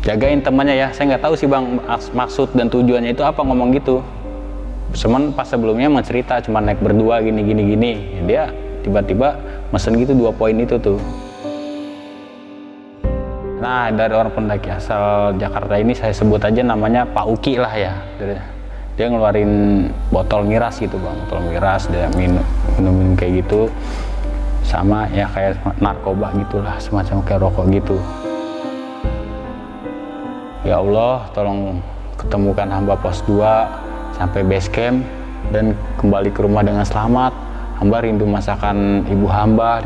jagain temannya ya. Saya nggak tahu sih bang maksud dan tujuannya itu apa ngomong gitu. Cuman pas sebelumnya emang cerita cuma naik berdua gini. Ya, dia tiba-tiba mesen gitu 2 poin itu tuh. Nah, dari orang pendaki asal Jakarta ini saya sebut aja namanya Pak Uki lah ya. Dia ngeluarin botol miras gitu bang, botol miras, dia minum kayak gitu. Sama ya kayak narkoba gitulah, semacam kayak rokok gitu. Ya Allah, tolong ketemukan hamba pos 2 sampai base camp dan kembali ke rumah dengan selamat. Hamba rindu masakan ibu hamba.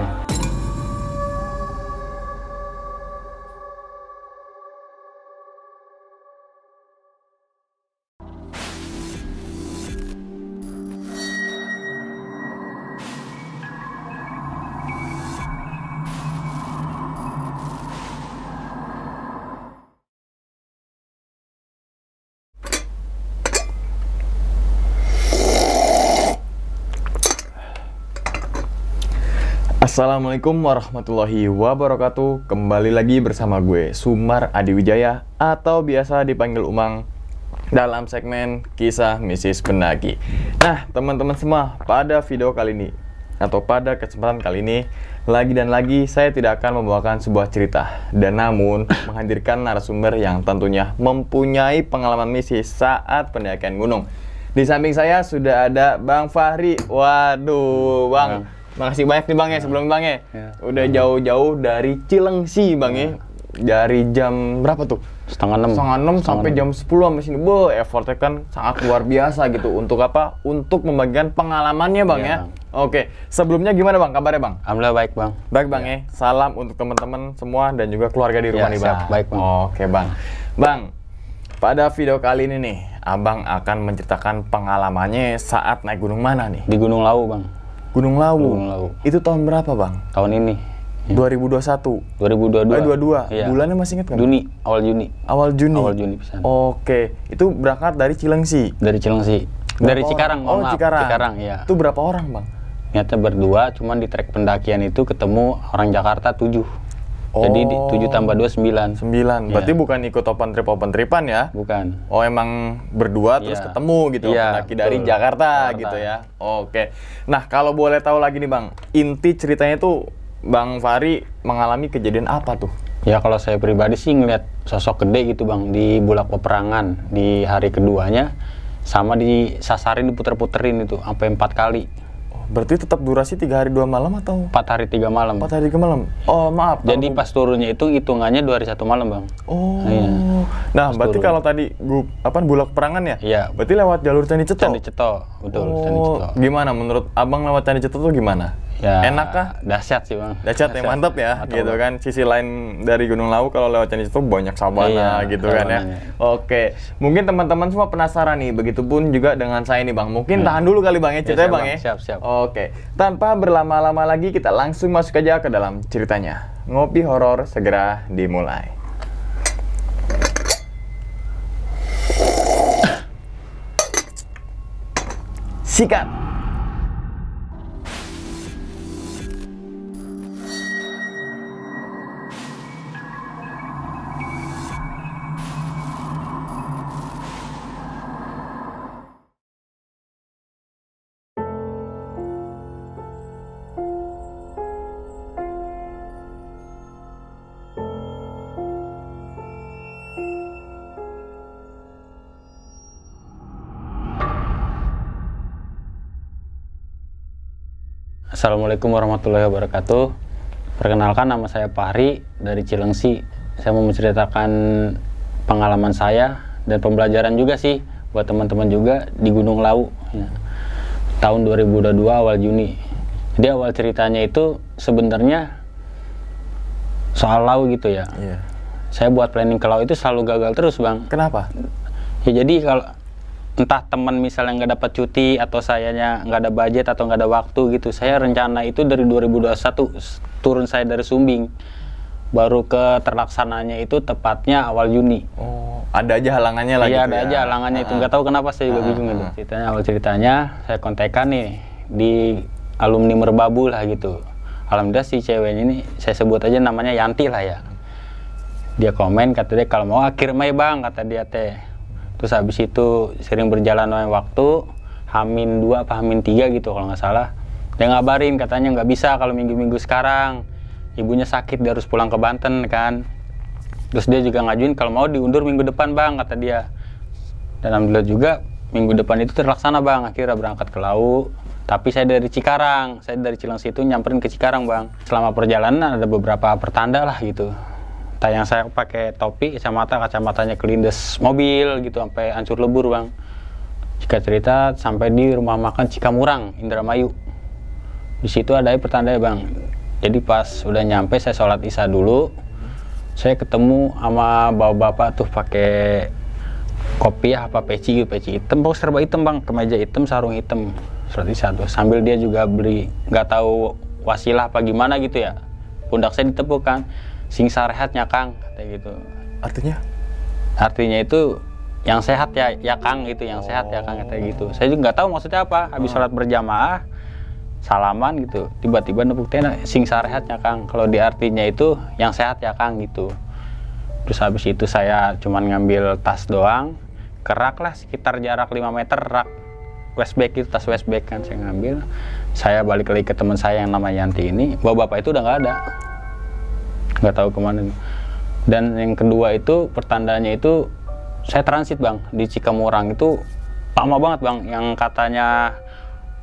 Assalamualaikum warahmatullahi wabarakatuh. Kembali lagi bersama gue Sumar Adiwijaya atau biasa dipanggil Umang dalam segmen Kisah Mistis Pendaki. Nah teman-teman semua, pada video kali ini atau pada kesempatan kali ini lagi saya tidak akan membawakan sebuah cerita, dan namun menghadirkan narasumber yang tentunya mempunyai pengalaman mistis saat pendakian gunung. Di samping saya sudah ada Bang Fahri. Waduh Bang, makasih banyak nih Bang ya sebelum Bang ya. Udah jauh-jauh dari Cilengsi Bang ya. Dari jam berapa tuh? Setengah 6 sampai jam 10 sampai sini. Effortnya kan sangat luar biasa gitu. Untuk apa? Untuk membagikan pengalamannya Bang ya. Oke, sebelumnya gimana Bang kabarnya Bang? Alhamdulillah baik Bang. Baik Bang ya. Salam untuk teman-teman semua dan juga keluarga di rumah nih Bang. Baik Bang. Oke Bang. Bang, pada video kali ini nih, Abang akan menceritakan pengalamannya saat naik gunung mana nih? Di Gunung Lawu Bang. Gunung Lawu. Itu tahun berapa Bang? Tahun ini. 2021. 2022. 2022. Iya. Bulannya masih ingat nggak? Juni, awal Juni. Awal Juni pisan. Oke, itu berangkat dari Cilengsi. Dari Cilengsi. Dari Cikarang, maaf. Cikarang ya. Itu berapa orang Bang? Niatnya berdua, cuman di trek pendakian itu ketemu orang Jakarta 7. Jadi 7 tambah 2 9. 9. Berarti bukan ikut open tripan ya? Bukan. Oh emang berdua terus ketemu gitu, pendaki dari Jakarta gitu ya. Oke. Nah kalau boleh tahu lagi nih Bang, inti ceritanya tuh Bang Fahri mengalami kejadian apa tuh? Ya kalau saya pribadi sih ngeliat sosok gede gitu Bang di Bulak Peperangan di hari keduanya, sama disasarin diputer-puterin itu sampai 4 kali. Berarti tetap durasi 3 hari 2 malam atau? 4 hari 3 malam. 4 hari 3 malam. Oh maaf. Jadi pas turunnya itu hitungannya 2 hari 1 malam Bang. Oh. Iya. Nah berarti kalau tadi Bulak Peperangan ya? Iya. Berarti lewat jalur Candi Ceto? Candi Ceto, betul. Candi Ceto. Gimana menurut Abang lewat Candi Ceto tuh gimana? Ya, enak kah? Dahsyat sih Bang. Dahsyat ya, mantap ya, gitu kan. Sisi lain dari Gunung Lawu kalau lewat Candi Ceto banyak sabana gitu kan ya. Oke, mungkin teman-teman semua penasaran nih, begitupun juga dengan saya nih Bang. Mungkin tahan dulu kali Bang ya ceritanya Bang ya. Siap. Oke, tanpa berlama-lama lagi kita langsung masuk aja ke dalam ceritanya. Ngopi horor segera dimulai. Sikat. Assalamualaikum warahmatullahi wabarakatuh. Perkenalkan, nama saya Fahri dari Cilengsi. Saya mau menceritakan pengalaman saya dan pembelajaran juga sih buat teman-teman juga di Gunung Lawu ya. Tahun 2022 awal Juni. Jadi awal ceritanya itu sebenarnya soal Lawu gitu ya. Iya. Saya buat planning ke Lawu itu selalu gagal terus Bang. Kenapa? Ya jadi kalau entah teman misalnya nggak dapat cuti atau sayanya nggak ada budget atau nggak ada waktu gitu, saya rencana itu dari 2021 turun saya dari Sumbing, baru ke terlaksananya itu tepatnya awal Juni. Oh, ada aja halangannya lagi. Iya, ada aja halangannya itu, nggak tahu kenapa saya juga bingung gitu. Ceritanya awal ceritanya saya kontekan nih di alumni Merbabu lah gitu. Alhamdulillah si ceweknya ini saya sebut aja namanya Yanti lah ya. Dia komen, kata dia kalau mau kirim aja bang, kata dia teh. Terus habis itu sering berjalan waktu, H-2 apa H-3 gitu kalau nggak salah. Dia ngabarin katanya nggak bisa kalau minggu-minggu sekarang. Ibunya sakit, dia harus pulang ke Banten kan. Terus dia juga ngajuin kalau mau diundur minggu depan bang, kata dia. Dan alhamdulillah juga minggu depan itu terlaksana bang, akhirnya berangkat ke Lau. Tapi saya dari Cikarang, saya dari Cilengsi itu nyamperin ke Cikarang bang. Selama perjalanan ada beberapa pertanda lah gitu. Yang saya pakai topi, kacamatanya kelindes mobil gitu sampai hancur lebur bang. Jika cerita sampai di rumah makan Cikamurang, Indramayu. Di situ ada pertanda bang. Jadi pas udah nyampe saya sholat isya dulu, saya ketemu sama bapak-bapak tuh pakai kopiah apa peci hitam, pokoknya serba hitam bang, kemeja hitam, sarung hitam, sholat isya tuh. Sambil dia juga beli, nggak tahu wasilah apa gimana gitu ya. Pundak saya ditepuk kan, sing sarehatnya Kang, kayak gitu. Artinya? Artinya itu yang sehat ya Kang gitu, yang sehat ya Kang, kayak gitu. Saya juga nggak tahu maksudnya apa. Habis sholat berjamaah, salaman gitu, tiba-tiba nepuk tenda, sing sarehatnya Kang. Kalau di artinya itu yang sehat ya Kang gitu. Terus habis itu saya cuman ngambil tas doang, kerak lah sekitar jarak 5 meter rak westback itu, tas westback kan saya ngambil. Saya balik lagi ke teman saya yang namanya Yanti ini, bapak itu udah nggak ada, nggak tahu kemana. Dan yang kedua itu pertandanya itu saya transit bang di Cikamurang itu lama banget bang, yang katanya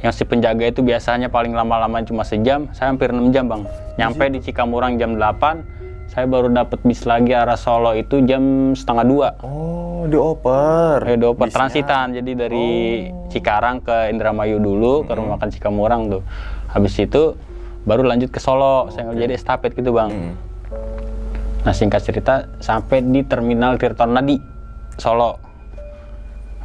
yang si penjaga itu biasanya paling lama-lama cuma sejam, saya hampir 6 jam bang. Nyampe di Cikamurang jam 8, saya baru dapat bis lagi arah Solo itu jam 1:30. Oh, dioper. Dioper transitan, jadi dari Cikarang ke Indramayu dulu, ke rumah makan Cikamurang tuh. Habis itu baru lanjut ke Solo, saya jadi estafet gitu bang. Nah singkat cerita sampai di Terminal Tirtonadi, Solo.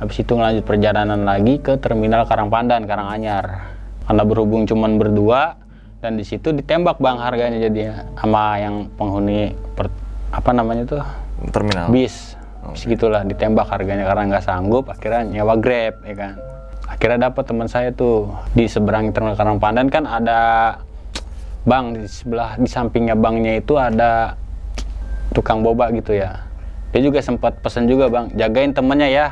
Habis itu ngelanjut perjalanan lagi ke Terminal Karangpandan, Karanganyar. Karena berhubung cuman berdua, dan di situ ditembak bang harganya jadinya sama yang penghuni apa namanya tuh? Terminal. Bis. Segitulah ditembak harganya karena nggak sanggup, akhirnya nyewa Grab ya kan. Akhirnya dapat teman saya tuh di seberang Terminal Karangpandan kan ada bang, di sebelah di sampingnya banknya itu ada tukang boba gitu ya. Dia juga sempat pesan juga bang, jagain temennya ya.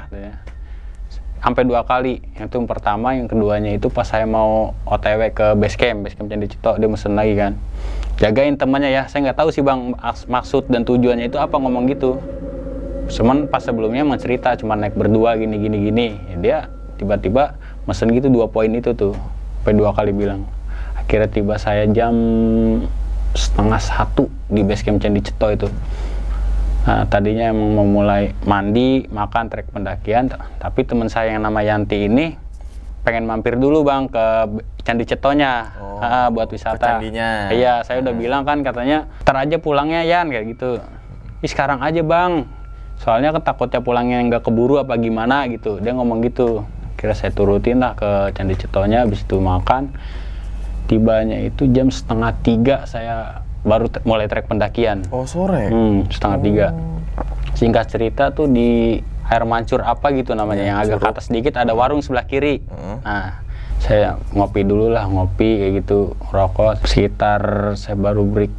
Sampai 2 kali, yang itu yang pertama, yang keduanya itu pas saya mau OTW ke base camp Candi Cito, dia mesen lagi kan, jagain temannya ya. Saya nggak tahu sih bang maksud dan tujuannya itu apa ngomong gitu. Cuman pas sebelumnya emang cerita cuma naik berdua gini ya, dia tiba-tiba mesen gitu 2 poin itu tuh, sampai 2 kali bilang. Akhirnya tiba saya jam 12:30 di base camp Candi Cito itu. Nah, tadinya emang mau mulai mandi, makan, trek pendakian, tapi teman saya yang nama Yanti ini pengen mampir dulu bang ke Candi Cetonya, buat wisata. Candinya. Iya, saya udah bilang kan katanya, ntar aja pulangnya Yan, kayak gitu. Sekarang aja bang, soalnya takutnya pulangnya nggak keburu apa gimana gitu. Dia ngomong gitu. Kira saya turutin lah ke Candi Cetonya, habis itu makan. Tibanya itu jam 2:30 saya baru mulai trek pendakian. Oh sore? 2:30. Singkat cerita tuh di Air Mancur apa gitu namanya, yang agak ke atas sedikit ada warung sebelah kiri. Nah saya ngopi dulu lah, ngopi kayak gitu, rokok. Sekitar saya baru break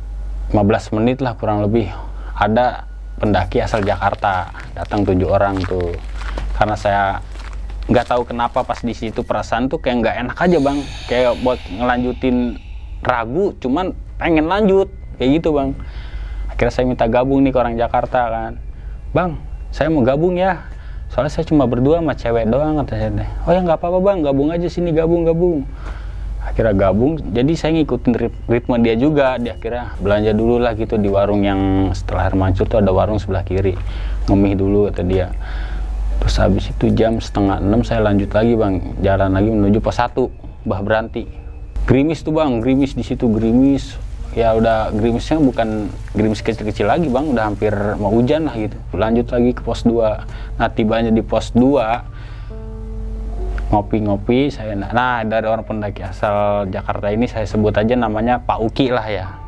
15 menit lah kurang lebih, ada pendaki asal Jakarta datang 7 orang tuh. Karena saya nggak tahu kenapa pas di situ perasaan tuh kayak nggak enak aja bang, kayak buat ngelanjutin ragu, cuman pengen lanjut kayak gitu bang. Akhirnya saya minta gabung nih ke orang Jakarta kan, bang saya mau gabung ya, soalnya saya cuma berdua sama cewek doang, kata saya. Oh ya nggak apa-apa bang, gabung aja sini, gabung. Akhirnya gabung, jadi saya ngikutin ritme dia juga. Dia akhirnya belanja dulu lah gitu di warung yang setelah Air Mancur tuh ada warung sebelah kiri, ngemih dulu kata dia. Terus habis itu jam 5:30 saya lanjut lagi bang, jalan lagi menuju pos 1 Mbah Beranti. Gerimis tuh bang, gerimis di situ, gerimis. Ya udah gerimisnya bukan gerimis kecil-kecil lagi bang, udah hampir mau hujan lah gitu. Lanjut lagi ke pos 2. Nah tibanya di pos 2, ngopi-ngopi saya. Nah dari orang pendaki asal Jakarta ini saya sebut aja namanya Pak Uki lah ya.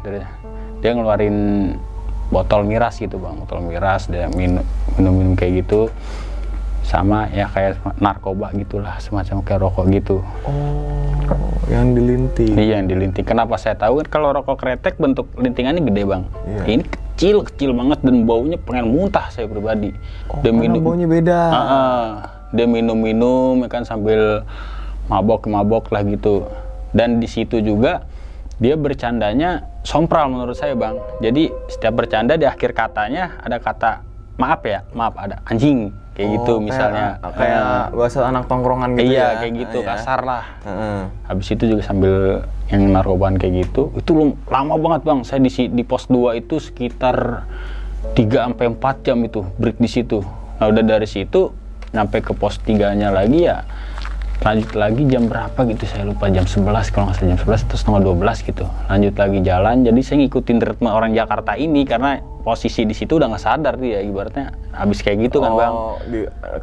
Dia ngeluarin botol miras gitu bang, botol miras, dia minum kayak gitu. Sama ya kayak narkoba gitulah, semacam kayak rokok gitu. Oh, yang dilinting. Iya yang dilinting. Kenapa saya tahu kan kalau rokok kretek bentuk lintingannya gede bang. Iya. Ini kecil banget dan baunya pengen muntah saya pribadi. Dia minum baunya beda. Dia minum ya kan sambil mabok lah gitu. Dan di situ juga dia bercandanya sompral menurut saya bang. Jadi setiap bercanda di akhir katanya ada kata maaf ada anjing kayak gitu misalnya. Kayak bahasa anak tongkrongan gitu. Iya kayak gitu kasar lah. Habis itu juga sambil yang narkobaan kayak gitu. Itu lama banget bang. Saya di pos 2 itu sekitar 3-4 jam itu break di situ. Nah udah dari situ sampai ke pos 3-nya lagi ya. Lanjut lagi jam berapa gitu saya lupa, jam 11 kalau nggak salah, jam 11 atau setengah 12 gitu. Lanjut lagi jalan, jadi saya ngikutin ritme orang Jakarta ini karena posisi di situ udah nggak sadar dia ibaratnya habis kayak gitu kan bang.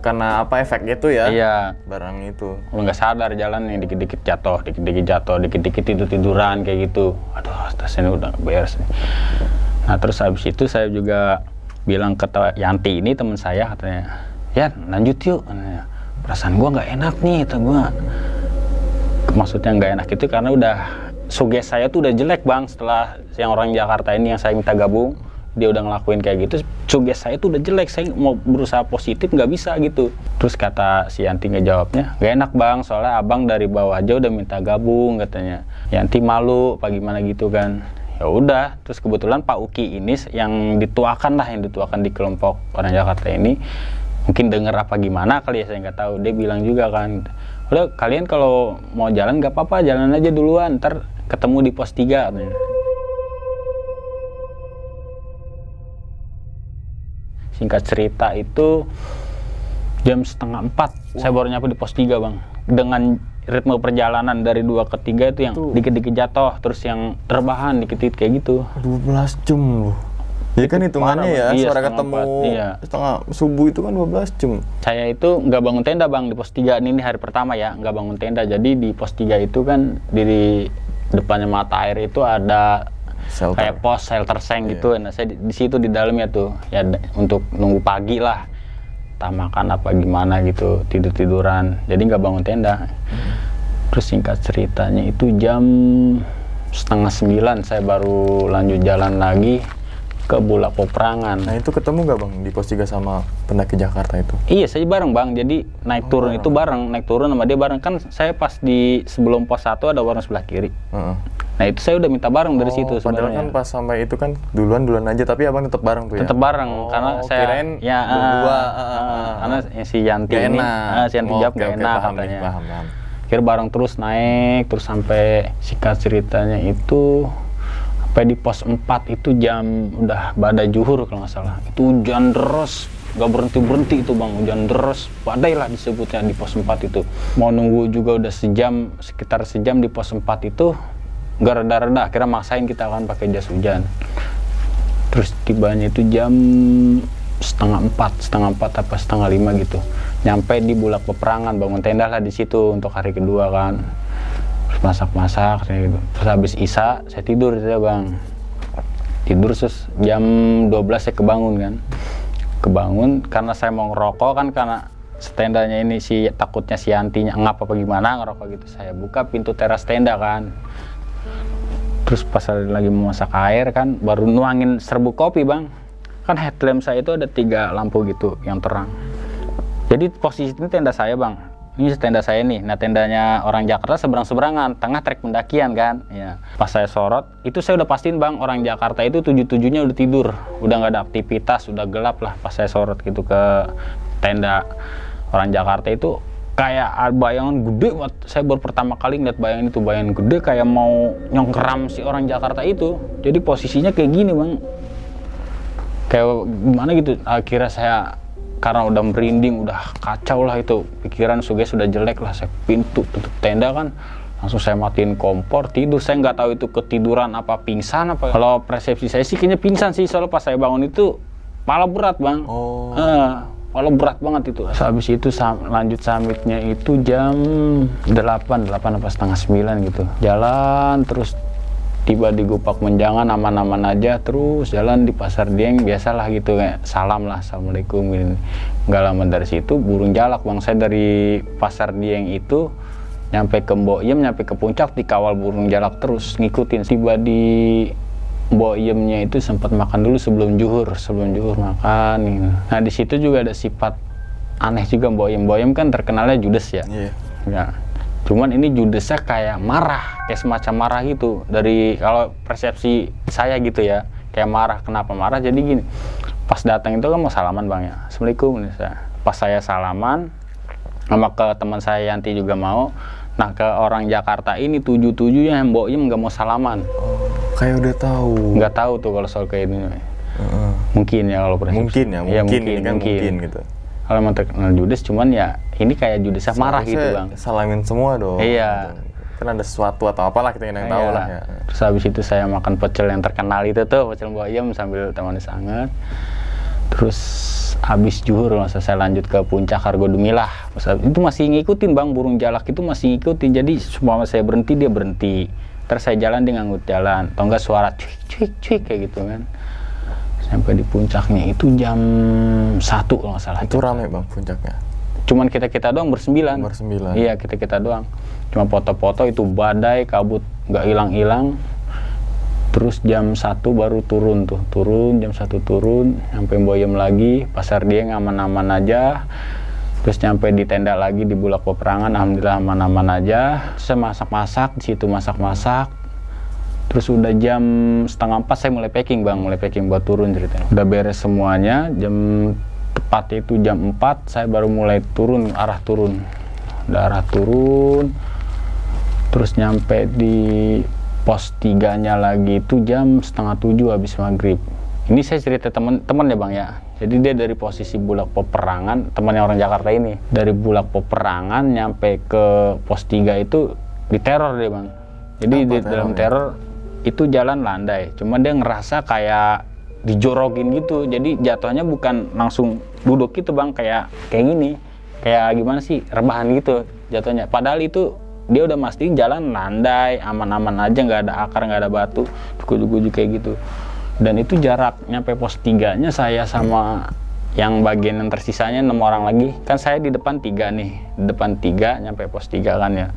Karena apa efek gitu ya? Iya. Barang itu. Udah nggak sadar jalan nih dikit-dikit jatuh, dikit-dikit tiduran kayak gitu. Aduh tas ini udah beres nih. Nah terus habis itu saya juga bilang ke Yanti ini teman saya katanya, ya lanjut yuk. Perasaan gue nggak enak nih, kata gue. Maksudnya nggak enak itu karena udah suges saya tuh udah jelek bang. Setelah yang orang Jakarta ini yang saya minta gabung, dia udah ngelakuin kayak gitu, suges saya tuh udah jelek. Saya mau berusaha positif nggak bisa gitu. Terus kata si Yanti ngejawabnya, nggak enak bang, soalnya abang dari bawah aja udah minta gabung katanya. Yanti malu, apa gimana gitu kan. Ya udah, terus kebetulan Pak Uki ini yang dituakan di kelompok orang Jakarta ini. Mungkin denger apa gimana kali ya, saya nggak tahu. Dia bilang juga kan, udah kalian kalau mau jalan nggak apa-apa, jalan aja duluan, ntar ketemu di pos 3 katanya. Singkat cerita itu jam 3:30 saya baru nyampe di pos 3 bang. Dengan ritme perjalanan dari 2 ke 3 itu yang dikit-dikit jatuh, terus yang terbahan dikit-dikit kayak gitu. 12 jam loh. Ya kan hitungannya ya, iya, suara ketemu setengah subuh itu kan 12 jam. Saya itu nggak bangun tenda bang di pos 3 ini hari pertama ya, nggak bangun tenda. Jadi di pos 3 itu kan di depannya mata air itu ada shelter. Kayak pos shelter seng gitu. Nah saya di situ di dalamnya tuh ya untuk nunggu pagi lah, tak makan apa gimana gitu, tiduran. Jadi nggak bangun tenda. Terus singkat ceritanya itu jam 8:30 saya baru lanjut jalan lagi ke Bulak Peperangan. Nah itu ketemu nggak bang di pos 3 sama pendaki Jakarta itu? Iya saya bareng bang, jadi naik turun itu bareng, naik turun sama dia bareng. Kan saya pas di sebelum pos 1 ada warung sebelah kiri. Nah itu saya udah minta bareng dari situ sebenarnya. Padahal kan pas sampai itu kan duluan aja, tapi abang tetap bareng tuh ya? Tetap bareng, karena saya kirain ya karena si Yanti gak ini, enak. si Yanti jawab gak enak katanya. Paham. Akhirnya bareng terus naik, terus sampai singkat ceritanya itu sampai di pos 4 itu jam udah badai zuhur kalau nggak salah. Itu hujan deras, nggak berhenti itu bang, hujan deras, badai lah disebutnya di pos 4 itu. Mau nunggu juga udah sekitar sejam di pos 4 itu nggak reda-reda, akhirnya maksain kita akan pakai jas hujan. Terus tibanya itu jam 3:30 apa 4:30 gitu. Nyampe di Bulak Peperangan, bangun tenda lah di situ untuk hari kedua kan. Masak kayak gitu. Terus habis Isya saya tidur ya bang. Tidur terus jam 12 saya kebangun karena saya mau ngerokok kan, karena tendanya ini takutnya si Yantinya ngap apa gimana ngerokok gitu. Saya buka pintu teras tenda kan. Terus pas lagi mau masak air kan, baru nuangin serbuk kopi bang. Kan headlamp saya itu ada 3 lampu gitu yang terang. Jadi posisi ini tenda saya bang. Ini tenda saya nih. Nah tendanya orang Jakarta seberang-seberangan, tengah trek pendakian kan. Ya. Pas saya sorot, itu saya udah pastiin bang, orang Jakarta itu 7-7-nya udah tidur, udah nggak ada aktivitas, udah gelap lah. Pas saya sorot gitu ke tenda orang Jakarta itu kayak bayangan gede banget. Saya baru pertama kali ngeliat bayangan itu, bayangan gede kayak mau nyongkeram si orang Jakarta itu. Jadi posisinya kayak gini bang, kayak gimana gitu. Akhirnya saya karena udah merinding, udah kacau lah itu, pikiran sudah jelek lah. Saya pintu tutup tenda kan, langsung saya matiin kompor, tidur. Saya nggak tahu itu ketiduran apa pingsan apa. Kalau persepsi saya sih kayaknya pingsan sih, soalnya pas saya bangun itu pala berat bang. Pala berat banget itu. Habis itu lanjut summitnya itu jam 8 apa setengah 9 gitu. Jalan terus tiba di Gupak Menjangan, aman-aman aja. Terus jalan di Pasar Dieng, biasalah gitu kayak salam lah, assalamualaikum. Nggak lama dari situ burung jalak bang. Saya dari Pasar Dieng itu nyampe ke Mbok Yem, nyampe ke puncak dikawal burung jalak terus ngikutin. Tiba di Mbok Iyemnya itu sempat makan dulu sebelum juhur makan gitu. Nah di situ juga ada sifat aneh juga Mbok Iem kan terkenalnya judes ya. Ya. Cuman ini judesnya kayak marah, kayak semacam marah gitu. Dari kalau persepsi saya gitu ya, kayak marah. Kenapa marah? Jadi gini, pas datang itu kan mau salaman Bang ya, Assalamualaikum. Pas saya salaman, sama ke teman saya Yanti juga mau. Nah ke orang Jakarta ini 7-7 yang Mbok Iem nggak mau salaman. Kayak udah tahu. Nggak tahu tuh kalau soal kayak ini. Mungkin ya kalau persepsi. Mungkin ya, mungkin gitu. Kalau emang terkenal judes, cuman ya ini kayak judesnya marah gitu Bang. Salamin semua dong. Iya. Kan ada sesuatu atau apalah kita yang tahu lah ya. Terus habis itu saya makan pecel yang terkenal itu tuh, pecel Mbok Iem sambil teh manis hangat. Terus habis juhur masa saya lanjut ke puncak Argo Dumilah. Itu masih ngikutin Bang, burung jalak itu masih ngikutin. Jadi semua saya berhenti dia berhenti. Terus saya jalan dia nganggut jalan. Atau enggak suara cuik kayak gitu kan. Sampai di puncaknya itu jam 1 kalau nggak salah. Itu rame Bang puncaknya? Cuman kita doang bersembilan. Iya kita doang. Cuma foto-foto itu badai, kabut nggak hilang-hilang. Terus jam 1 baru turun, jam 1 turun, sampai Mbok Iem lagi, pasar Dieng aman-aman aja. Terus nyampe di tenda lagi di Bulak Peperangan, alhamdulillah aman-aman aja. Terus saya masak-masak, di situ masak-masak. Terus udah jam 3:30 saya mulai packing Bang, buat turun ceritanya. Udah beres semuanya, tepat itu jam 4 saya baru mulai arah turun. Terus nyampe di pos 3-nya lagi itu jam 6:30 habis maghrib. Ini saya cerita teman-teman ya Bang ya. Jadi dia dari posisi Bulak Peperangan, temannya orang Jakarta ini. Dari Bulak Peperangan nyampe ke pos 3 itu diteror dia Bang. Jadi di dalam teror itu jalan landai, cuma dia ngerasa kayak dijorokin gitu. Jadi jatuhnya bukan langsung duduk gitu Bang, kayak gini. Kayak gimana sih, rebahan gitu jatuhnya. Padahal itu dia udah mastiin jalan landai, aman-aman aja, nggak ada akar, nggak ada batu, gujuk-gujuk kayak gitu. Dan itu jarak nyampe pos 3-nya saya sama yang bagian yang tersisanya 6 orang lagi. Kan saya di depan 3 nih, di depan 3 nyampe pos 3 kan ya.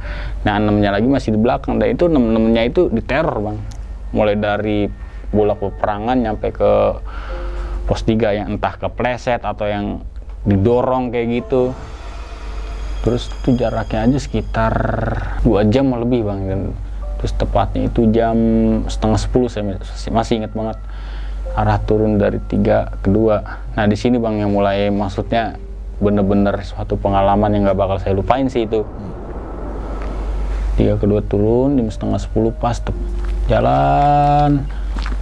Nah 6-nya lagi masih di belakang, dan itu 6-6-nya itu diteror Bang. Mulai dari Bulak Peperangan nyampe ke pos 3 yang entah kepleset atau yang didorong kayak gitu. Terus itu jaraknya aja sekitar 2 jam lebih Bang. Dan terus tepatnya itu jam 9:30 saya masih ingat banget. Arah turun dari 3 ke 2. Nah di sini Bang yang mulai, maksudnya bener-bener suatu pengalaman yang nggak bakal saya lupain sih itu. 3 ke 2 turun, jam 9:30 pas jalan.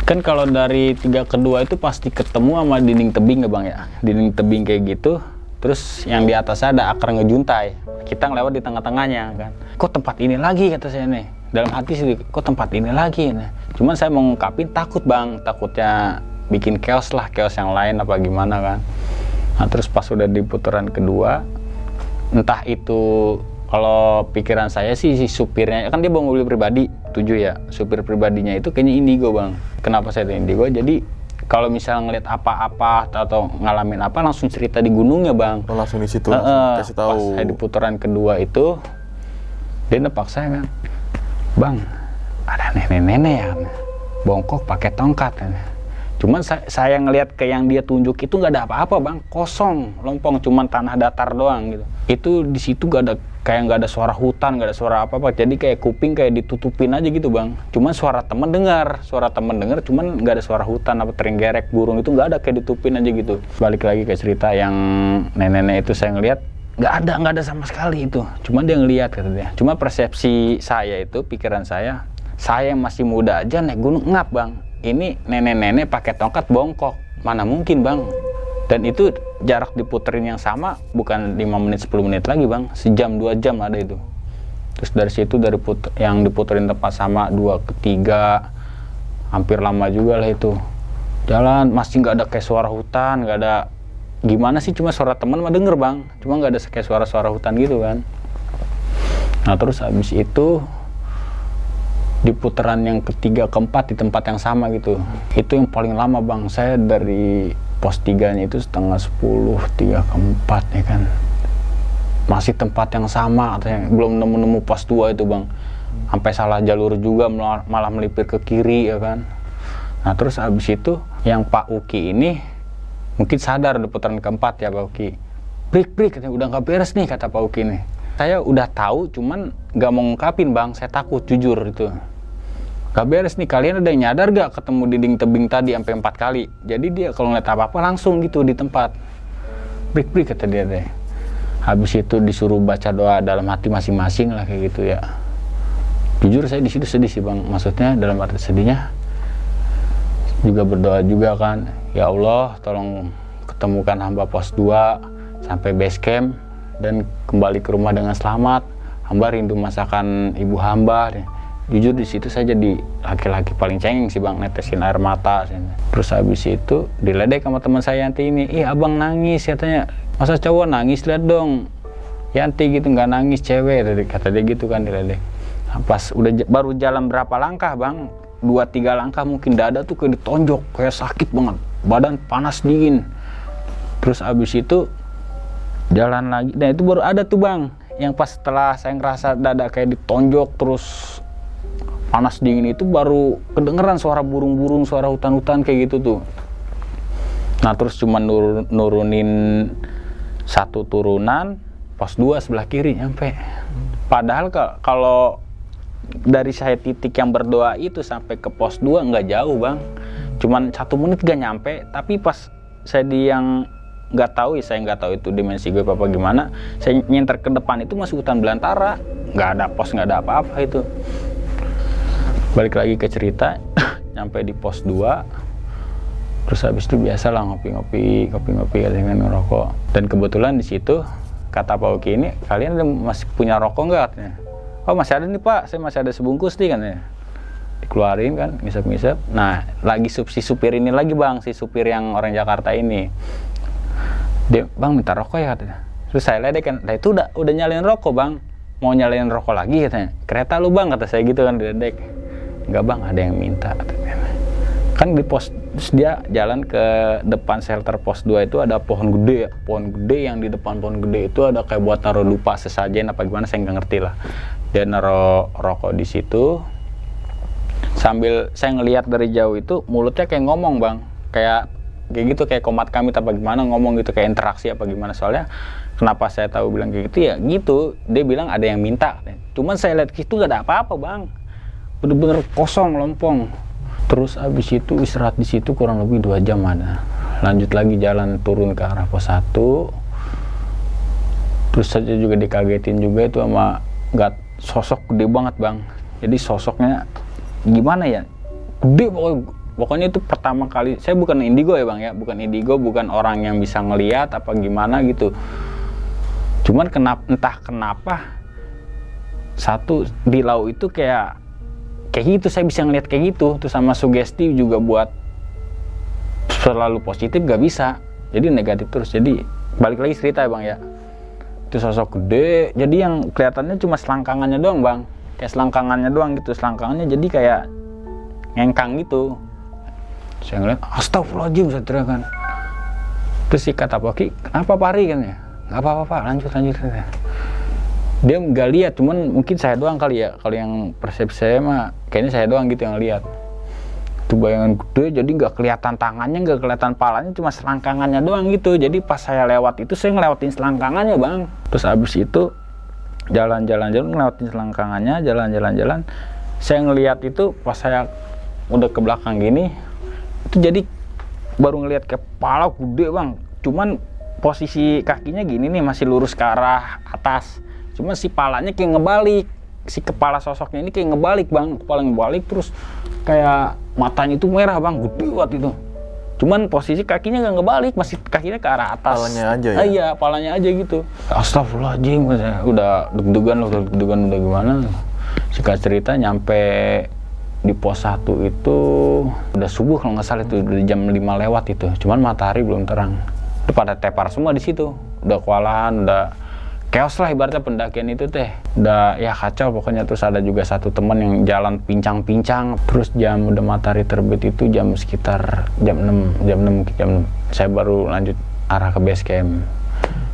Kan kalau dari 3 ke 2 itu pasti ketemu sama dinding tebing ya Bang ya. Dinding tebing kayak gitu. Terus yang di atasnya ada akar ngejuntai. Kita ngelewat di tengah-tengahnya kan. Kok tempat ini lagi kata saya nih. Dalam hati sih, kok tempat ini lagi. Nah, cuman saya mau ngungkapin takut Bang. Takutnya bikin chaos yang lain apa gimana kan. Nah terus pas udah di putaran kedua, entah itu, kalau pikiran saya sih si supirnya, kan dia bawa mobil pribadi 7 ya. Supir pribadinya itu kayaknya indigo Bang. Kenapa saya indigo? Jadi kalau misalnya ngeliat apa-apa atau ngalamin apa, langsung cerita di gunungnya Bang. Oh, langsung di situ, langsung kasih tahu. Pas saya di putaran kedua itu, dia nepak saya kan, Bang, ada nenek-nenek ya, bongkok pakai tongkat. Cuman saya ngeliat ke yang dia tunjuk itu nggak ada apa-apa Bang, kosong, lompong, cuman tanah datar doang gitu. Itu di situ nggak ada suara hutan, nggak ada suara apa-apa. Jadi kayak kuping kayak ditutupin aja gitu Bang. Cuman suara temen dengar, cuman nggak ada suara hutan apa terenggerek burung itu nggak ada, kayak ditutupin aja gitu. Balik lagi ke cerita yang nenek-nenek itu, saya ngeliat nggak ada sama sekali itu. Cuman dia ngeliat kata dia. Cuma persepsi saya itu, pikiran saya yang masih muda aja naik gunung ngap Bang. Ini nenek-nenek pakai tongkat bongkok, mana mungkin Bang. Dan itu jarak diputerin yang sama, bukan 5 menit 10 menit lagi Bang, sejam 2 jam ada itu. Terus dari situ yang diputerin tempat sama 2 ke 3, hampir lama juga lah itu. Jalan masih nggak ada kayak suara hutan, nggak ada gimana sih, cuma suara teman mah denger Bang, cuma nggak ada kayak suara-suara hutan gitu kan. Nah terus habis itu di putaran yang ketiga keempat di tempat yang sama gitu, itu yang paling lama Bang. Saya dari pos 3-nya itu 9:30, 3 ke 4 ya kan, masih tempat yang sama, artinya belum nemu pos 2 itu Bang. Sampai salah jalur juga, malah melipir ke kiri ya kan. Nah terus abis itu yang Pak Uki ini mungkin sadar udah putaran keempat ya Pak Uki. Break, katanya udah nggak beres nih kata Pak Uki nih. Saya udah tahu cuman nggak mau ngungkapin bang, saya takut jujur itu. Gak beres nih, kalian ada yang nyadar gak ketemu dinding tebing tadi sampai 4 kali? Jadi dia kalau ngeliat apa-apa langsung gitu di tempat. Break kata dia deh. Habis itu disuruh baca doa dalam hati masing-masing lah kayak gitu ya. Jujur saya di situ sedih sih bang, maksudnya dalam arti sedihnya juga berdoa juga kan. Ya Allah tolong ketemukan hamba pos 2 sampai base camp dan kembali ke rumah dengan selamat. Hamba rindu masakan ibu hamba. Jujur di situ saya jadi laki-laki paling cengeng sih bang, netesin air mata. Terus habis itu diledek sama teman saya Yanti ini, ih abang nangis katanya, masa cowok nangis, lihat dong Yanti gitu nggak nangis cewek, kata dia gitu kan diledek. Nah, pas udah baru jalan berapa langkah bang, 2-3 langkah mungkin dada tuh kayak ditonjok, kayak sakit banget, badan panas dingin. Terus habis itu jalan lagi, nah itu baru ada tuh bang, yang pas setelah saya ngerasa dada kayak ditonjok terus panas dingin itu baru kedengeran suara burung-burung, suara hutan-hutan kayak gitu tuh. Nah terus cuma nurunin 1 turunan, pos 2 sebelah kiri nyampe. Padahal kalau dari saya titik yang berdoa itu sampai ke pos 2 nggak jauh bang, cuman 1 menit gak nyampe. Tapi pas saya di yang nggak tahu ya, saya nggak tahu itu dimensi gue apa gimana, saya nyenter ke depan itu masih hutan belantara, nggak ada pos, nggak ada apa-apa itu. Balik lagi ke cerita, nyampe di pos 2, terus habis itu biasalah ngopi-ngopi dengan ngerokok. Dan kebetulan di situ kata Pak Uki ini, kalian masih punya rokok nggak? Katanya. Oh masih ada nih Pak, saya masih ada sebungkus nih kan ya. Dikeluarin kan, ngisep-ngisep. Nah lagi si supir ini lagi bang, si supir yang orang Jakarta ini, dia bang minta rokok ya katanya. Terus saya ledek kan, nah itu udah nyalain rokok bang, mau nyalain rokok lagi katanya. Kereta lu bang, kata saya gitu kan diledek. Enggak bang, ada yang minta katanya. Kan di pos, terus dia jalan ke depan shelter pos 2 itu ada pohon gede yang di depan pohon gede itu ada kayak buat taruh dupa sesajen apa gimana, saya nggak ngerti lah. Dia naruh rokok di situ sambil saya ngelihat dari jauh itu mulutnya kayak ngomong bang, kayak gitu, kayak komat kami apa gimana, ngomong gitu kayak interaksi apa gimana. Soalnya kenapa saya tahu bilang kayak gitu ya gitu, dia bilang ada yang minta. Cuman saya lihat itu gak ada apa-apa bang, bener-bener kosong lompong. Terus abis itu istirahat di situ kurang lebih 2 jam ada. Lanjut lagi jalan turun ke arah pos 1. Terus saja juga dikagetin juga itu sama sosok gede banget bang. Jadi sosoknya gimana ya, gede pokoknya itu pertama kali. Saya bukan indigo ya bang ya, bukan indigo, bukan orang yang bisa ngelihat apa gimana gitu. Cuman entah kenapa satu di laut itu kayak gitu, saya bisa ngeliat kayak gitu. Terus sama sugesti juga buat selalu positif gak bisa, jadi negatif terus. Jadi balik lagi cerita ya bang ya, itu sosok gede, jadi yang kelihatannya cuma selangkangannya doang bang, kayak selangkangannya doang gitu, selangkangannya jadi kayak ngengkang gitu. Saya ngeliat, astagfirullahaladzim, saya teriakan. Terus si kata Pak Ki, kenapa Pari kan ya? Gak apa-apa, lanjut. Dia nggak lihat, cuman mungkin saya doang kali ya. Kalau yang persepsi saya mah kayaknya saya doang gitu yang lihat. Itu bayangan gede, jadi nggak kelihatan tangannya, nggak kelihatan palanya, cuma selangkangannya doang gitu. Jadi pas saya lewat itu saya ngelewatin selangkangannya bang. Terus abis itu jalan-jalan ngelewatin selangkangannya, jalan-jalan. Saya ngelihat itu pas saya udah ke belakang gini, itu jadi baru ngelihat kepala gede bang. Cuman posisi kakinya gini nih masih lurus ke arah atas. Cuma si palanya kayak ngebalik, si kepala sosoknya ini kayak ngebalik bang, kepala ngebalik, terus kayak matanya itu merah bang, gede banget itu. Cuman posisi kakinya nggak ngebalik, masih kakinya ke arah atas. Palanya aja ya? Iya, palanya aja gitu. Astagfirullahaladzim, udah deg-degan udah gimana. Singkat cerita nyampe di pos 1 itu udah subuh kalau nggak salah, itu udah jam 5 lewat itu. Cuman matahari belum terang. Itu pada tepar semua di situ, udah kewalahan, udah chaos lah ibaratnya pendakian itu teh. Udah ya kacau pokoknya. Terus ada juga satu teman yang jalan pincang-pincang. Terus udah matahari terbit itu jam sekitar jam 6. Saya baru lanjut arah ke base camp.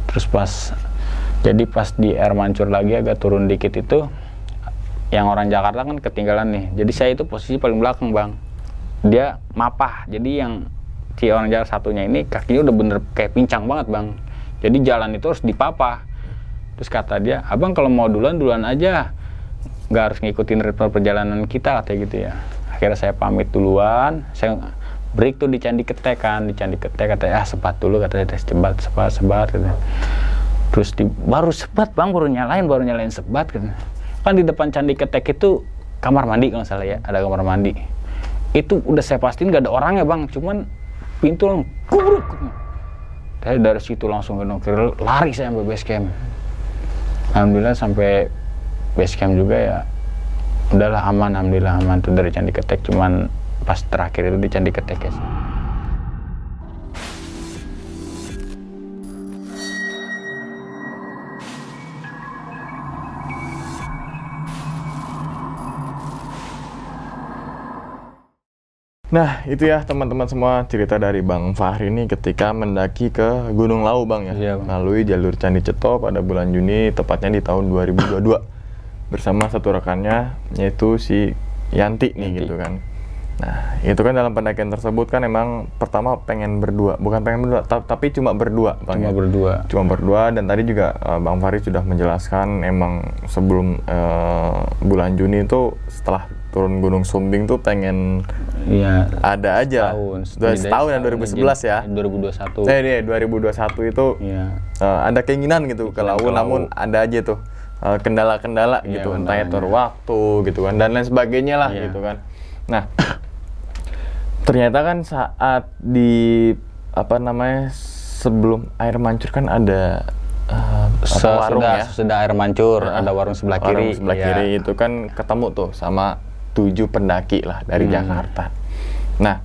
Terus pas di air mancur lagi agak turun dikit itu, yang orang Jakarta kan ketinggalan nih. Jadi saya itu posisi paling belakang bang. dia mapah. Jadi yang si orang jalan satunya ini kakinya udah bener kayak pincang banget bang. Jadi jalan itu harus dipapah. Terus kata dia, abang kalau mau duluan aja, nggak harus ngikutin ritme perjalanan kita katanya gitu ya. Akhirnya saya pamit duluan, saya break tuh di Candi Ketek kan, di Candi Ketek katanya sebat dulu katanya, sebat katanya. Terus baru sebat bang, baru nyalain sebat katanya. Kan di depan Candi Ketek itu kamar mandi kalau nggak salah ya, ada kamar mandi. Itu udah saya pastiin nggak ada orangnya bang, cuman pintu langsung kubruk. Saya dari situ langsung lari saya sampai base camp. Alhamdulillah sampai base camp juga ya, udahlah aman, alhamdulillah aman tuh dari Candi Ketek. Cuman pas terakhir itu di Candi Ketek ya. Nah, itu ya teman-teman semua cerita dari Bang Fahri ini ketika mendaki ke Gunung Lawu Bang ya. Iya, Bang. Melalui jalur Candi Ceto pada bulan Juni, tepatnya di tahun 2022. Bersama satu rekannya, yaitu si Yanti nih gitu kan. Nah, itu kan dalam pendakian tersebut kan emang pertama pengen berdua, bukan pengen berdua, tapi cuma berdua Bang. Cuma berdua, dan tadi juga Bang Fahri sudah menjelaskan emang sebelum bulan Juni itu setelah turun Gunung Sumbing tuh pengen ada aja. Setahun ya, 2011 ya. 2021. 2021 itu ada keinginan gitu ke Lawu, namun ada aja tuh kendala-kendala gitu, entah itu waktu gitu kan dan lain sebagainya lah gitu kan. Nah, ternyata kan saat di sebelum air mancur kan ada warung ya. Sudah air mancur, ada warung sebelah kiri. Warung sebelah kiri itu kan ketemu tuh sama 7 pendaki lah dari Jakarta. Nah,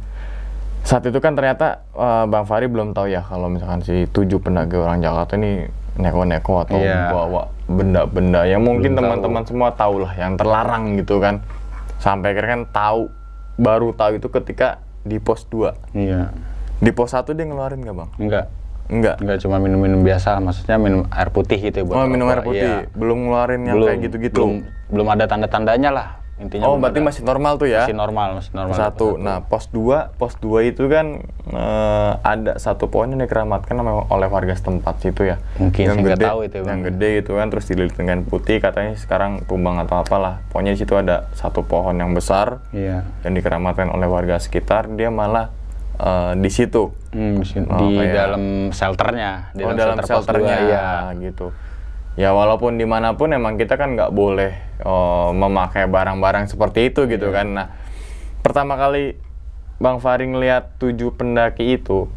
saat itu kan ternyata Bang Fahri belum tahu ya kalau misalkan si 7 pendaki orang Jakarta ini neko-neko atau bawa benda-benda yang mungkin teman-teman semua tahu lah, yang terlarang gitu kan. Sampai akhirnya kan baru tahu itu ketika di pos 2. Iya. Di pos 1 dia ngeluarin nggak Bang? Enggak, cuma minum-minum biasa, maksudnya minum air putih gitu ya buat minum air putih. Belum ngeluarin yang kayak gitu-gitu. Belum ada tanda-tandanya lah. Intinya berarti masih normal tuh ya? Masih normal. Satu. Nah, pos 2 itu kan ada satu pohon yang dikeramatkan oleh warga setempat situ ya. Mungkin yang saya gede, tahu itu. Yang gede itu kan, terus dililit dengan putih, katanya sekarang tumbang atau apalah. Pokoknya di situ ada satu pohon yang besar yang dikeramatkan oleh warga sekitar. Dia malah di situ. Di dalam shelternya. Di dalam shelternya ya gitu. Ya walaupun dimanapun emang kita kan nggak boleh memakai barang-barang seperti itu gitu kan. Nah, pertama kali Bang Fahri ngeliat 7 pendaki itu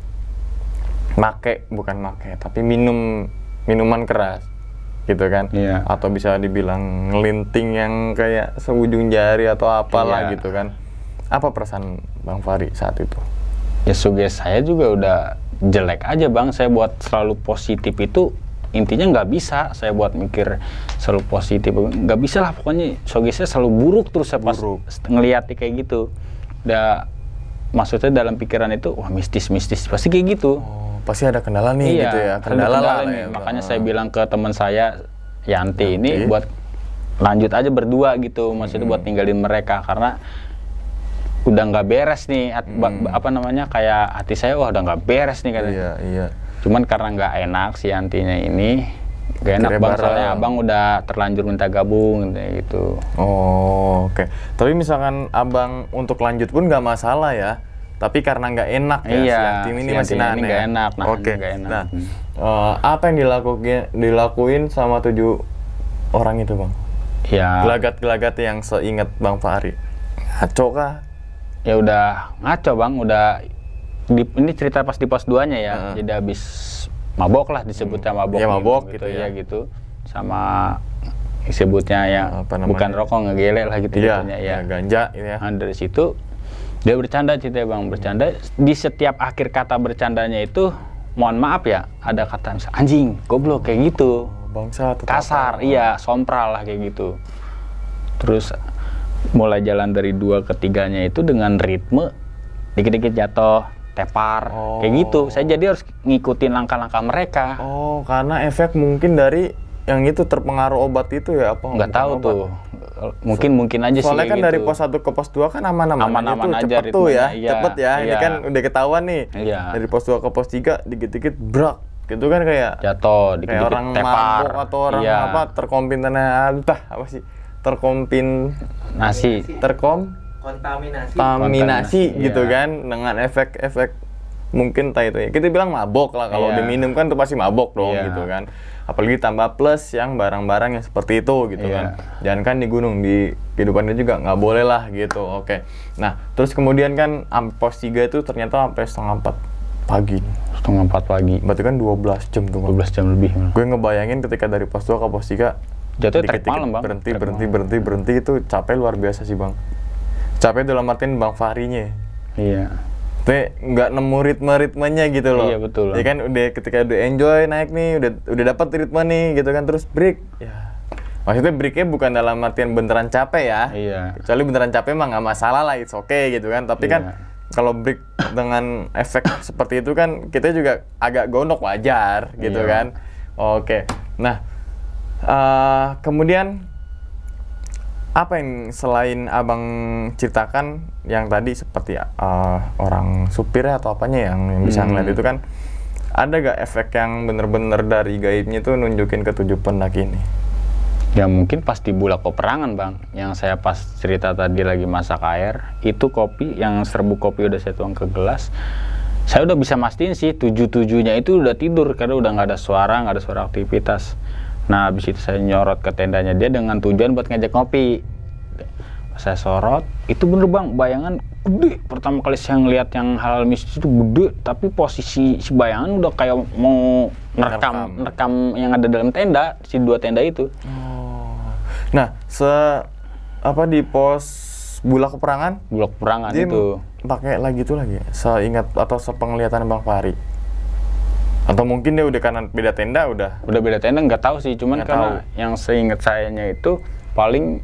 bukan make, tapi minuman keras gitu kan. Atau bisa dibilang ngelinting yang kayak seujung jari atau apalah gitu kan. Apa perasaan Bang Fahri saat itu? Ya sugesti saya juga udah jelek aja Bang. Saya buat selalu positif itu intinya nggak bisa saya buat mikir selalu positif, nggak bisa lah pokoknya. Sugestinya selalu buruk terus saya pas ngeliat kayak gitu. Udah maksudnya dalam pikiran itu wah mistis pasti kayak gitu. Pasti ada kendala nih gitu ya. Kendala lah nih. Makanya saya bilang ke teman saya Yanti ini buat lanjut aja berdua gitu, maksudnya buat tinggalin mereka karena udah nggak beres nih kayak hati saya udah nggak beres nih katanya. Iya. Cuman karena nggak enak si Yantinya ini, gak enak Bang, soalnya abang udah terlanjur minta gabung gitu. Oke. Tapi misalkan abang untuk lanjut pun nggak masalah ya. Tapi karena nggak enak ya si Yanti ini masih nahan ya. Nggak enak. Nah, apa yang dilakuin sama 7 orang itu Bang? Ya. Gelagat-gelagat yang seingat Bang Fahri. Ngaco kah? Ya udah ngaco Bang, udah. Ini cerita pas di pos 2-nya ya. Jadi habis mabok lah disebutnya mabok. Ya mabok gitu ya gitu. Sama disebutnya ya bukan rokok, ngegele lah gitu ya, ya. Ganja gitu ya. Nah, dari situ dia bercanda cerita Bang, bercanda. Di setiap akhir kata bercandanya itu mohon maaf ya, ada kata misalnya anjing, goblok kayak gitu. Bangsa, kasar, iya, sompral lah kayak gitu. Terus mulai jalan dari 2 ke 3-nya itu dengan ritme dikit-dikit jatuh, tepar, kayak gitu. Saya jadi harus ngikutin langkah-langkah mereka. Karena efek mungkin dari yang itu terpengaruh obat itu ya apa? Nggak tahu obat tuh. Mungkin aja sih soalnya kan gitu. dari pos 1 ke pos 2 kan aman-aman Aman-aman itu aja cepet tuh ya. ritmenya, iya, Cepet ya. Ini iya. kan udah ketahuan nih. Iya. Dari pos 2 ke pos 3 dikit-dikit brak. Gitu kan kayak Jatuh, kayak dikit-dikit orang tepar. mabok atau orang Iya. apa apa sih? Nasi. Kontaminasi. Gitu Iya. kan dengan efek-efek mungkin entah itu ya. Kita bilang mabok lah kalau Iya. udah minum kan tuh pasti mabok dong Iya. gitu kan. Apalagi tambah plus yang barang-barang yang seperti itu gitu Iya. kan. Jangan kan di gunung, di kehidupannya juga nggak boleh lah gitu. Oke. Nah, terus kemudian kan pos 3 itu ternyata sampai setengah 4 pagi. Setengah 4 pagi. Berarti kan 12 jam tuh, Bang. 12 jam lebih. Gue ngebayangin ketika dari pos 2 ke pos 3 Jatuhnya trek dikit-dikit malam, Bang. berhenti itu capek luar biasa sih, Bang. Capek dalam artian Bang Fahrinya. Iya. Tapi nggak nemu ritmenya gitu loh. Iya, betul. Ya kan udah ketika udah enjoy naik nih, udah dapat ritme nih gitu kan, terus break. Ya. Maksudnya breaknya bukan dalam artian beneran capek ya. Iya. Kecuali beneran capek mah nggak masalah lah, it's okay gitu kan. Tapi Iya. kan kalau break dengan efek seperti itu kan kita juga agak gondok, wajar gitu Iya. kan. Oke. Nah, kemudian apa yang selain abang ceritakan yang tadi seperti orang supirnya atau apanya yang bisa ngeliat itu kan, ada gak efek yang bener-bener dari gaibnya itu nunjukin ke 7 pendaki ini? Ya mungkin pas di Bulak Peperangan, Bang, yang saya pas cerita tadi lagi masak air, itu kopi, yang serbuk kopi udah saya tuang ke gelas, saya udah bisa mastiin sih 7-7-nya itu udah tidur karena udah nggak ada suara aktivitas. Nah, habis itu saya nyorot ke tendanya dia dengan tujuan buat ngajak ngopi. Pas saya sorot, itu bener, Bang, bayangan gede. Pertama kali saya ngeliat yang hal mistis itu gede, tapi posisi si bayangan udah kayak mau nerekam yang ada dalam tenda, si 2 tenda itu. Nah, di pos Bulak Peperangan Bulak Peperangan dia itu. pakai lagi seingat atau sepenglihatan Bang Fahri? Atau mungkin dia udah karena beda tenda udah Beda tenda nggak tahu sih, cuman Nggak karena tahu. yang seingat sayanya itu paling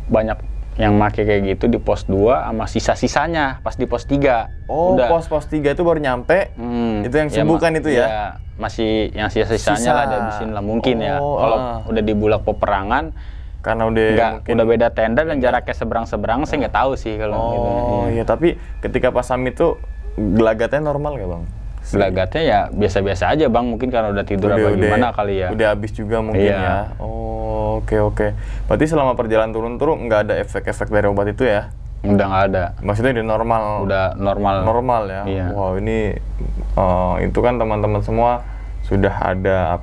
banyak yang make kayak gitu di pos 2 sama sisa-sisanya pas di pos 3. Oh, Udah. pos 3 itu baru nyampe. Itu yang Ya, sembuh kan itu ya? masih yang sisa-sisanya lah dihabisin lah mungkin ya. Oh, Kalau udah di Bulak Peperangan Karena udah udah beda tenda dan jaraknya seberang-seberang, saya nggak tahu sih kalau gitu. Oh iya, tapi ketika pas summit tuh gelagatnya normal gak, Bang? Gelagatnya ya biasa-biasa aja, Bang, mungkin karena udah tidur apa gimana kali ya. Udah habis juga mungkin Iya. ya. Oh, oke. Berarti selama perjalanan turun nggak ada efek-efek dari obat itu ya? Udah nggak ada. Maksudnya udah normal. Udah normal. ya. Iya. Wow, ini itu kan teman-teman semua sudah ada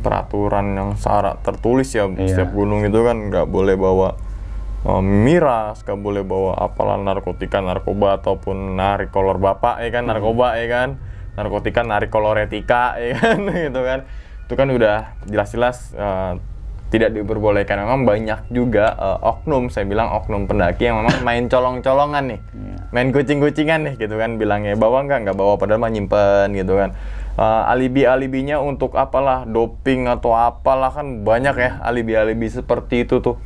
peraturan yang secara tertulis ya. Iya. Setiap gunung itu kan nggak boleh bawa miras, nggak boleh bawa apalah narkotika, narkoba ataupun narik kolor bapak ya kan, narkoba ya kan, narkotika, narik kolor etika ya kan, gitu kan. Itu kan udah jelas-jelas tidak diperbolehkan. Memang banyak juga oknum, saya bilang oknum pendaki yang memang main colong-colongan nih, main kucing-kucingan nih gitu kan, bilangnya bawa nggak bawa padahal mah nyimpen gitu kan. Alibinya untuk apalah doping atau apalah, kan banyak ya alibi seperti itu tuh.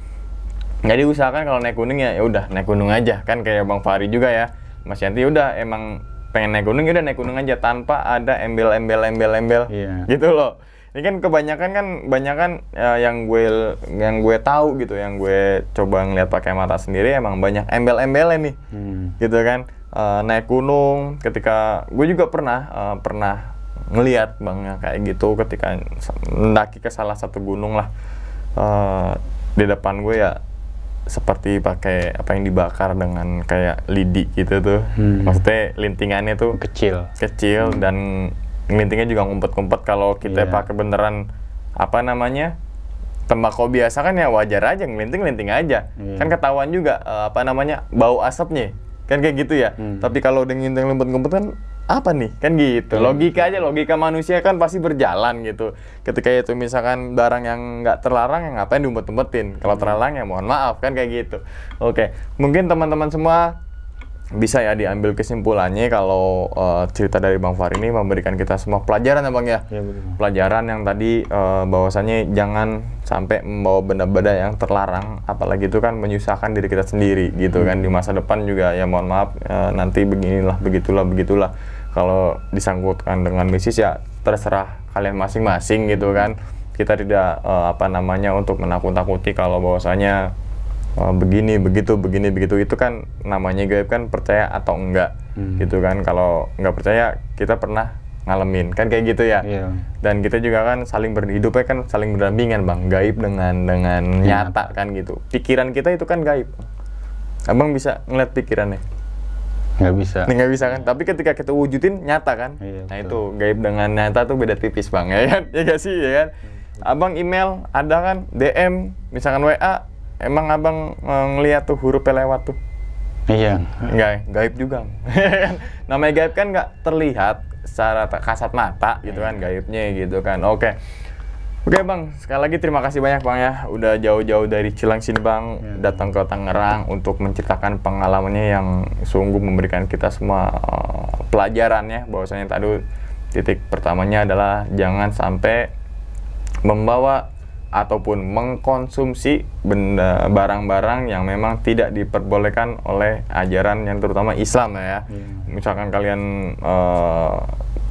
Jadi usahakan kalau naik gunung ya udah naik gunung aja kan, kayak Bang Fahri juga ya, Mas Yanti udah emang pengen naik gunung ya udah naik gunung aja tanpa ada embel-embel Iya. gitu loh. Ini kan kebanyakan yang gue tahu gitu, yang gue coba ngeliat pakai mata sendiri emang banyak embel-embelnya nih. Gitu kan. Naik gunung, ketika gue juga pernah ngeliat, Bang, ya, kayak gitu ketika mendaki ke salah satu gunung lah. Di depan gue ya seperti pakai apa yang dibakar dengan kayak lidi gitu tuh. Maksudnya lintingannya tuh Kecil. dan ngelintingnya juga ngumpet-ngumpet. Kalau kita Iya. pakai beneran tembakau biasa kan ya wajar aja, ngelinting aja. Iya. Kan ketahuan juga bau asapnya. Kan kayak gitu ya. Tapi kalau udah ngelinting ngumpet-ngumpet kan apa nih? Kan gitu. Logika manusia kan pasti berjalan gitu. Ketika itu misalkan barang yang nggak terlarang, ya ngapain diumpet-umpetin? Kalau terlarang ya mohon maaf, kan kayak gitu. Oke, mungkin teman-teman semua bisa ya diambil kesimpulannya kalau cerita dari Bang Fahri ini memberikan kita semua pelajaran ya, Bang ya. Iya, betul. Pelajaran yang tadi bahwasannya jangan sampai membawa benda-benda yang terlarang, apalagi itu kan menyusahkan diri kita sendiri gitu kan. Di masa depan juga ya mohon maaf nanti beginilah begitulah. Kalau disangkutkan dengan mistis ya terserah kalian masing-masing gitu kan. Kita tidak untuk menakut-takuti kalau bahwasanya begini begitu itu kan namanya gaib kan, percaya atau enggak gitu kan. Kalau nggak percaya kita pernah ngalamin kan kayak gitu ya. Dan kita juga kan saling hidupnya kan saling berdampingan bang, gaib dengan nyata kan gitu. Pikiran kita itu kan gaib. Abang bisa ngeliat pikirannya? Nggak bisa. Nggak bisa kan, tapi ketika kita wujudin nyata kan. Nah itu gaib dengan nyata tuh beda tipis bang, ya kan? Ya gak sih, ya kan? Abang email ada kan, DM misalkan WA, emang abang ngeliat tuh hurufnya lewat tuh? Iya. Enggak, gaib juga. Namanya gaib kan nggak terlihat secara kasat mata gitu kan, gaibnya gitu kan. Oke bang, sekali lagi terima kasih banyak bang ya, udah jauh-jauh dari Cilengsi bang, datang ke Tangerang untuk menceritakan pengalamannya yang sungguh memberikan kita semua pelajaran ya, bahwasanya tadi titik pertamanya adalah jangan sampai membawa ataupun mengkonsumsi barang-barang yang memang tidak diperbolehkan oleh ajaran yang terutama Islam ya. Misalkan kalian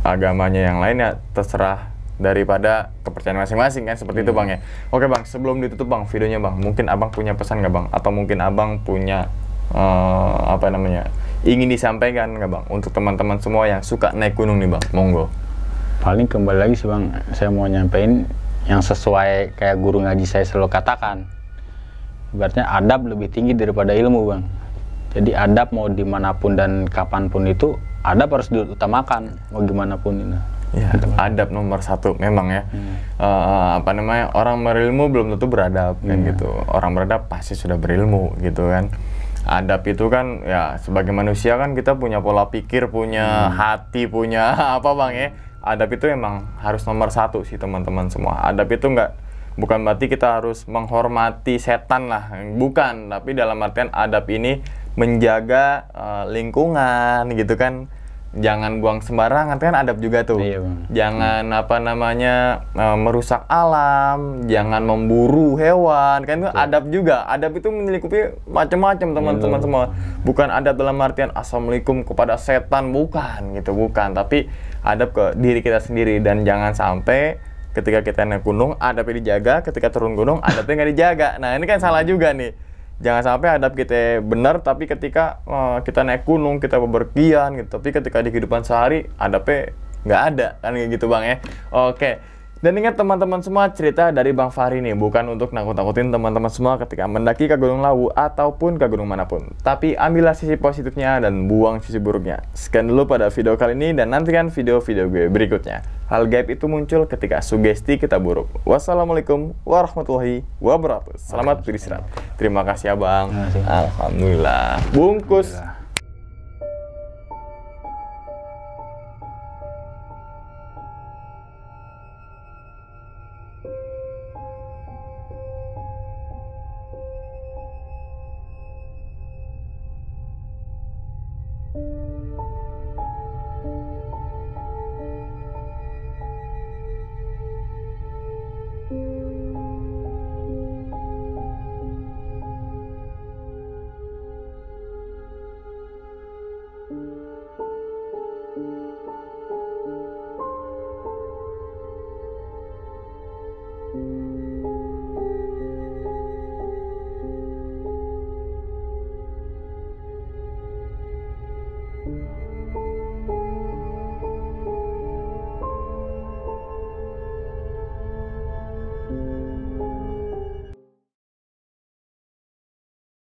agamanya yang lain ya terserah daripada kepercayaan masing-masing kan, seperti itu bang ya. Oke bang, sebelum ditutup bang videonya bang, mungkin abang punya pesan nggak bang, atau mungkin abang punya ingin disampaikan nggak bang untuk teman-teman semua yang suka naik gunung nih bang, monggo. Paling kembali lagi sih bang, saya mau nyampein yang sesuai kayak guru ngaji saya selalu katakan, ibaratnya adab lebih tinggi daripada ilmu bang. Jadi adab mau dimanapun dan kapanpun itu adab harus diutamakan, mau gimana pun ini. Ya, adab nomor satu memang ya. Orang berilmu belum tentu beradab kan gitu. Orang beradab pasti sudah berilmu gitu kan. Adab itu kan ya sebagai manusia kan kita punya pola pikir, punya hati, punya apa bang ya. Adab itu emang harus nomor satu sih teman-teman semua. Adab itu bukan berarti kita harus menghormati setan lah, bukan. Tapi dalam artian adab ini menjaga lingkungan gitu kan. Jangan buang sembarangan, kan adab juga tuh. Jangan merusak alam, jangan memburu hewan, kan itu adab juga. Adab itu melingkupi macam-macam teman-teman semua. Bukan adab dalam artian assalamualaikum kepada setan, bukan gitu, bukan. Tapi adab ke diri kita sendiri, dan jangan sampai ketika kita naik gunung adabnya dijaga, ketika turun gunung adabnya nggak dijaga. Nah ini kan salah juga nih. Jangan sampai adab kita benar, tapi ketika kita naik gunung, kita bepergian gitu, tapi ketika di kehidupan sehari adabnya nggak ada, kan gitu bang ya. Oke. Dan ingat teman-teman semua, cerita dari Bang Fahri nih bukan untuk nakut-nakutin teman-teman semua ketika mendaki ke Gunung Lawu ataupun ke gunung manapun. Tapi ambillah sisi positifnya dan buang sisi buruknya. Sekian dulu pada video kali ini, dan nantikan video-video gue berikutnya. Hal gaib itu muncul ketika sugesti kita buruk. Wassalamualaikum warahmatullahi wabarakatuh. Selamat beristirahat. Terima kasih abang. Alhamdulillah. Bungkus.